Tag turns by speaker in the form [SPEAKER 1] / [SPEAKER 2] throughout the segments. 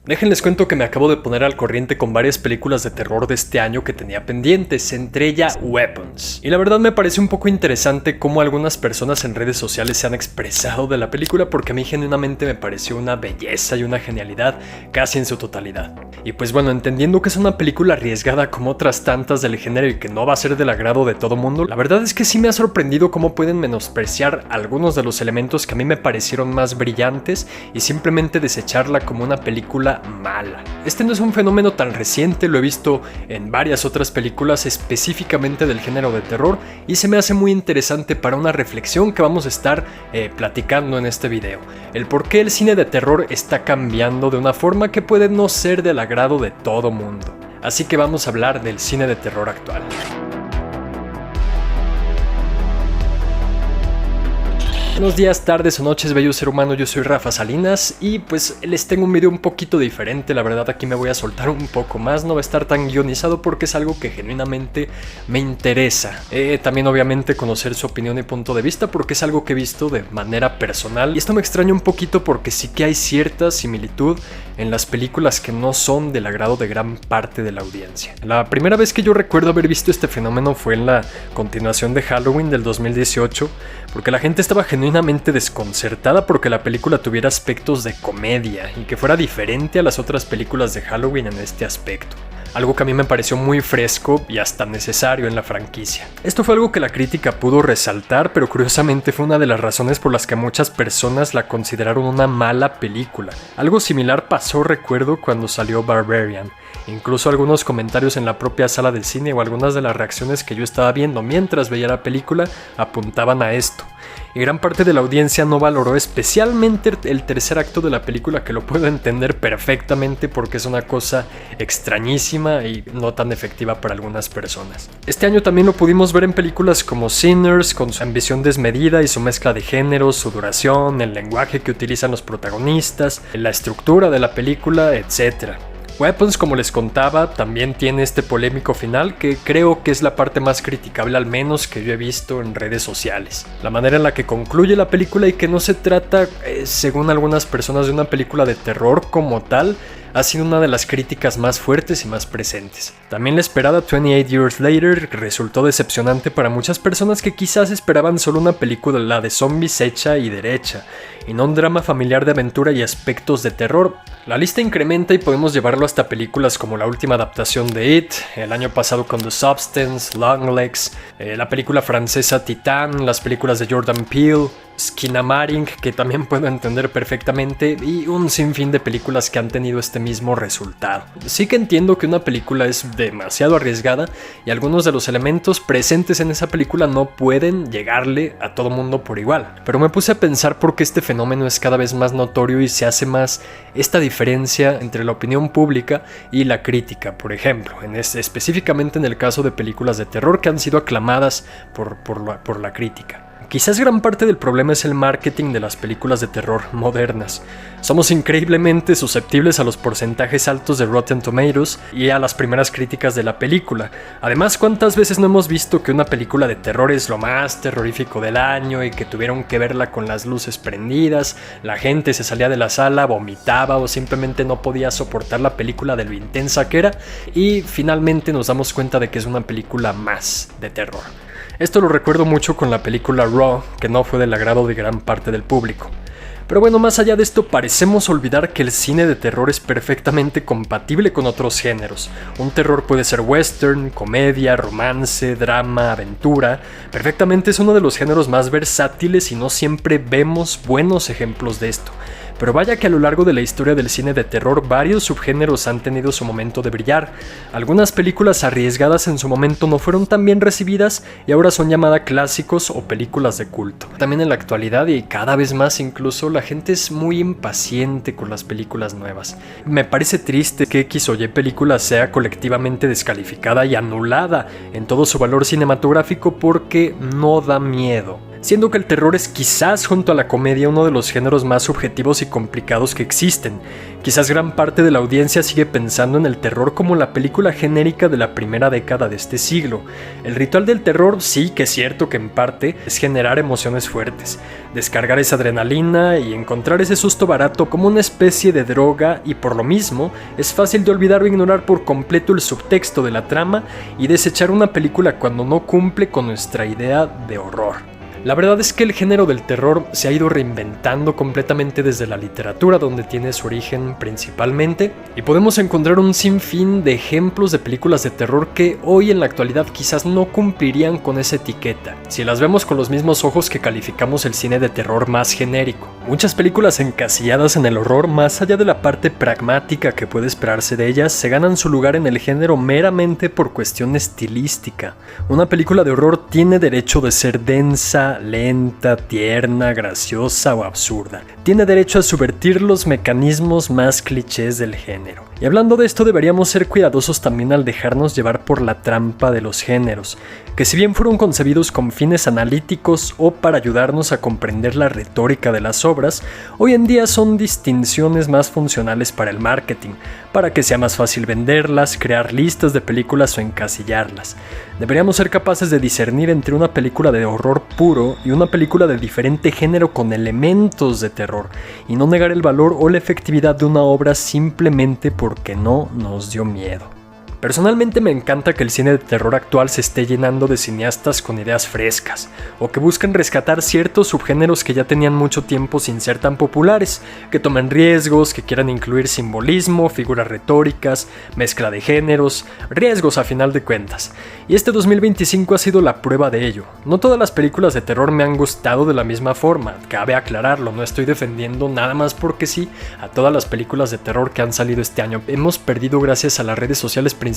[SPEAKER 1] Déjenles cuento que me acabo de poner al corriente con varias películas de terror de este año que tenía pendientes, entre ellas Weapons. Y la verdad me parece un poco interesante cómo algunas personas en redes sociales se han expresado de la película, porque a mí genuinamente me pareció una belleza y una genialidad casi en su totalidad. Y pues bueno, entendiendo que es una película arriesgada como otras tantas del género y que no va a ser del agrado de todo mundo, la verdad es que sí me ha sorprendido cómo pueden menospreciar algunos de los elementos que a mí me parecieron más brillantes y simplemente desecharla como una película mala. Este no es un fenómeno tan reciente, lo he visto en varias otras películas específicamente del género de terror y se me hace muy interesante para una reflexión que vamos a estar platicando en este video. El por qué el cine de terror está cambiando de una forma que puede no ser del agrado de todo mundo. Así que vamos a hablar del cine de terror actual. Buenos días, tardes o noches, bello ser humano, yo soy Rafa Salinas y pues les tengo un video un poquito diferente, la verdad aquí me voy a soltar un poco más, no va a estar tan guionizado porque es algo que genuinamente me interesa. También obviamente conocer su opinión y punto de vista porque es algo que he visto de manera personal y esto me extraña un poquito porque sí que hay cierta similitud en las películas que no son del agrado de gran parte de la audiencia. La primera vez que yo recuerdo haber visto este fenómeno fue en la continuación de Halloween del 2018, porque la gente estaba genuinamente desconcertada porque la película tuviera aspectos de comedia y que fuera diferente a las otras películas de Halloween en este aspecto. Algo que a mí me pareció muy fresco y hasta necesario en la franquicia. Esto fue algo que la crítica pudo resaltar, pero curiosamente fue una de las razones por las que muchas personas la consideraron una mala película. Algo similar pasó, recuerdo, cuando salió Barbarian. Incluso algunos comentarios en la propia sala del cine o algunas de las reacciones que yo estaba viendo mientras veía la película apuntaban a esto. Y gran parte de la audiencia no valoró especialmente el tercer acto de la película, que lo puedo entender perfectamente porque es una cosa extrañísima y no tan efectiva para algunas personas. Este año también lo pudimos ver en películas como Sinners, con su ambición desmedida y su mezcla de géneros, su duración, el lenguaje que utilizan los protagonistas, la estructura de la película, etc. Weapons, como les contaba, también tiene este polémico final que creo que es la parte más criticable, al menos que yo he visto en redes sociales. La manera en la que concluye la película y que no se trata, según algunas personas, de una película de terror como tal, ha sido una de las críticas más fuertes y más presentes. También la esperada 28 Years Later resultó decepcionante para muchas personas que quizás esperaban solo una película de zombies hecha y derecha, y no un drama familiar de aventura y aspectos de terror. La lista incrementa y podemos llevarlo hasta películas como la última adaptación de It, el año pasado con The Substance, Longlegs, la película francesa Titán, las películas de Jordan Peele, Skinamarink, que también puedo entender perfectamente, y un sinfín de películas que han tenido este mismo resultado. Sí que entiendo que una película es demasiado arriesgada y algunos de los elementos presentes en esa película no pueden llegarle a todo mundo por igual, pero me puse a pensar por qué este fenómeno es cada vez más notorio y se hace más esta diferencia entre la opinión pública y la crítica, por ejemplo, específicamente en el caso de películas de terror que han sido aclamadas por la crítica. Quizás gran parte del problema es el marketing de las películas de terror modernas. Somos increíblemente susceptibles a los porcentajes altos de Rotten Tomatoes y a las primeras críticas de la película. Además, ¿cuántas veces no hemos visto que una película de terror es lo más terrorífico del año y que tuvieron que verla con las luces prendidas, la gente se salía de la sala, vomitaba o simplemente no podía soportar la película de lo intensa que era, y finalmente nos damos cuenta de que es una película más de terror? Esto lo recuerdo mucho con la película Raw, que no fue del agrado de gran parte del público. Pero bueno, más allá de esto, parecemos olvidar que el cine de terror es perfectamente compatible con otros géneros. Un terror puede ser western, comedia, romance, drama, aventura. Perfectamente es uno de los géneros más versátiles y no siempre vemos buenos ejemplos de esto. Pero vaya que a lo largo de la historia del cine de terror varios subgéneros han tenido su momento de brillar. Algunas películas arriesgadas en su momento no fueron tan bien recibidas y ahora son llamadas clásicos o películas de culto. También en la actualidad y cada vez más incluso la gente es muy impaciente con las películas nuevas. Me parece triste que X o Y película sea colectivamente descalificada y anulada en todo su valor cinematográfico porque no da miedo. siendo que el terror es quizás junto a la comedia uno de los géneros más subjetivos y complicados que existen. Quizás gran parte de la audiencia sigue pensando en el terror como la película genérica de la primera década de este siglo. El ritual del terror sí que es cierto que en parte es generar emociones fuertes, descargar esa adrenalina y encontrar ese susto barato como una especie de droga, y por lo mismo es fácil de olvidar o ignorar por completo el subtexto de la trama y desechar una película cuando no cumple con nuestra idea de horror. La verdad es que el género del terror se ha ido reinventando completamente desde la literatura, donde tiene su origen principalmente, y podemos encontrar un sinfín de ejemplos de películas de terror que hoy en la actualidad quizás no cumplirían con esa etiqueta, si las vemos con los mismos ojos que calificamos el cine de terror más genérico. Muchas películas encasilladas en el horror, más allá de la parte pragmática que puede esperarse de ellas, se ganan su lugar en el género meramente por cuestión estilística. Una película de horror tiene derecho de ser densa, lenta, tierna, graciosa o absurda. Tiene derecho a subvertir los mecanismos más clichés del género. Y hablando de esto, deberíamos ser cuidadosos también al dejarnos llevar por la trampa de los géneros, que si bien fueron concebidos con fines analíticos o para ayudarnos a comprender la retórica de las obras, hoy en día son distinciones más funcionales para el marketing, para que sea más fácil venderlas, crear listas de películas o encasillarlas. Deberíamos ser capaces de discernir entre una película de horror puro y una película de diferente género con elementos de terror, y no negar el valor o la efectividad de una obra simplemente porque no nos dio miedo. Personalmente me encanta que el cine de terror actual se esté llenando de cineastas con ideas frescas, o que busquen rescatar ciertos subgéneros que ya tenían mucho tiempo sin ser tan populares, que tomen riesgos, que quieran incluir simbolismo, figuras retóricas, mezcla de géneros, riesgos a final de cuentas. Y este 2025 ha sido la prueba de ello. No todas las películas de terror me han gustado de la misma forma, cabe aclararlo, no estoy defendiendo nada más porque sí a todas las películas de terror que han salido este año. Hemos perdido gracias a las redes sociales principalmente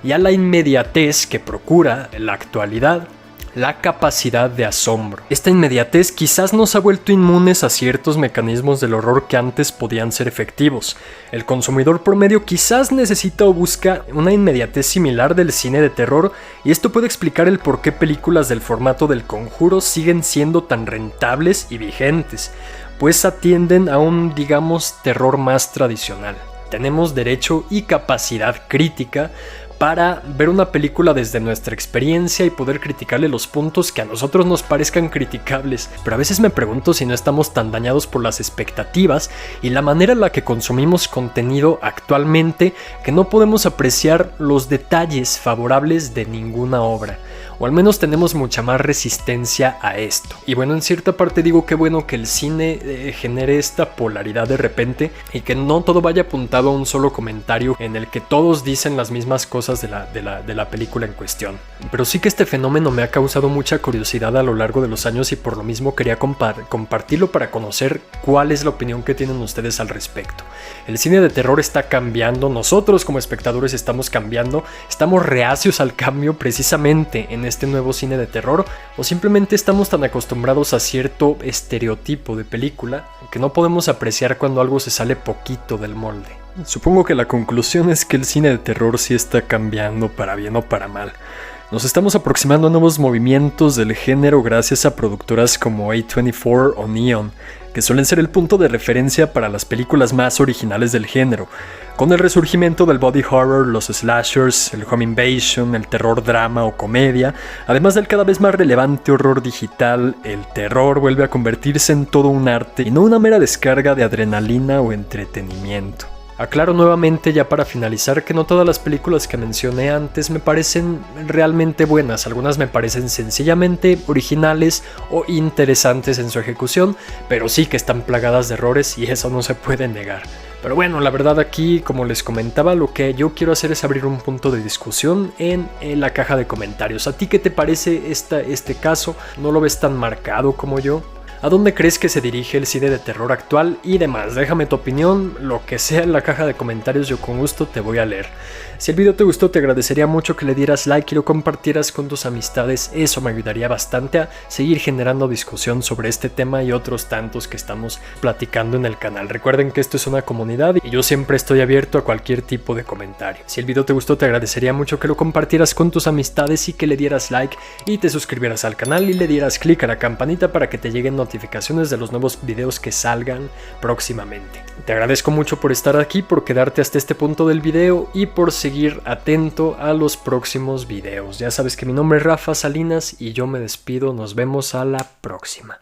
[SPEAKER 1] y a la inmediatez que procura la actualidad la capacidad de asombro. Esta inmediatez quizás nos ha vuelto inmunes a ciertos mecanismos del horror que antes podían ser efectivos. El consumidor promedio quizás necesita o busca una inmediatez similar del cine de terror, y esto puede explicar el por qué películas del formato del Conjuro siguen siendo tan rentables y vigentes, pues atienden a un, digamos, terror más tradicional. Tenemos derecho y capacidad crítica para ver una película desde nuestra experiencia y poder criticarle los puntos que a nosotros nos parezcan criticables, pero a veces me pregunto si no estamos tan dañados por las expectativas y la manera en la que consumimos contenido actualmente que no podemos apreciar los detalles favorables de ninguna obra. O al menos tenemos mucha más resistencia a esto. Y bueno, en cierta parte digo que bueno que el cine genere esta polaridad de repente y que no todo vaya apuntado a un solo comentario en el que todos dicen las mismas cosas de la película en cuestión. Pero sí que este fenómeno me ha causado mucha curiosidad a lo largo de los años y por lo mismo quería compartirlo para conocer cuál es la opinión que tienen ustedes al respecto. El cine de terror está cambiando, nosotros como espectadores estamos cambiando, estamos reacios al cambio precisamente en este nuevo cine de terror, o simplemente estamos tan acostumbrados a cierto estereotipo de película que no podemos apreciar cuando algo se sale poquito del molde. Supongo que la conclusión es que el cine de terror sí está cambiando para bien o para mal. Nos estamos aproximando a nuevos movimientos del género gracias a productoras como A24 o Neon, que suelen ser el punto de referencia para las películas más originales del género. Con el resurgimiento del body horror, los slashers, el home invasion, el terror drama o comedia, además del cada vez más relevante horror digital, el terror vuelve a convertirse en todo un arte y no una mera descarga de adrenalina o entretenimiento. Aclaro nuevamente ya para finalizar que no todas las películas que mencioné antes me parecen realmente buenas, algunas me parecen sencillamente originales o interesantes en su ejecución, pero sí que están plagadas de errores y eso no se puede negar. Pero bueno, la verdad aquí, como les comentaba, lo que yo quiero hacer es abrir un punto de discusión en la caja de comentarios. ¿A ti qué te parece este caso? ¿No lo ves tan marcado como yo? ¿A dónde crees que se dirige el cine de terror actual? Y demás, déjame tu opinión, lo que sea en la caja de comentarios, yo con gusto te voy a leer. Si el video te gustó, te agradecería mucho que le dieras like y lo compartieras con tus amistades, eso me ayudaría bastante a seguir generando discusión sobre este tema y otros tantos que estamos platicando en el canal. Recuerden que esto es una comunidad y yo siempre estoy abierto a cualquier tipo de comentario. Si el video te gustó, te agradecería mucho que lo compartieras con tus amistades y que le dieras like y te suscribieras al canal y le dieras clic a la campanita para que te lleguen notificaciones de los nuevos videos que salgan próximamente. Te agradezco mucho por estar aquí, por quedarte hasta este punto del video y por seguir atento a los próximos videos. Ya sabes que mi nombre es Rafa Salinas y yo me despido, nos vemos a la próxima.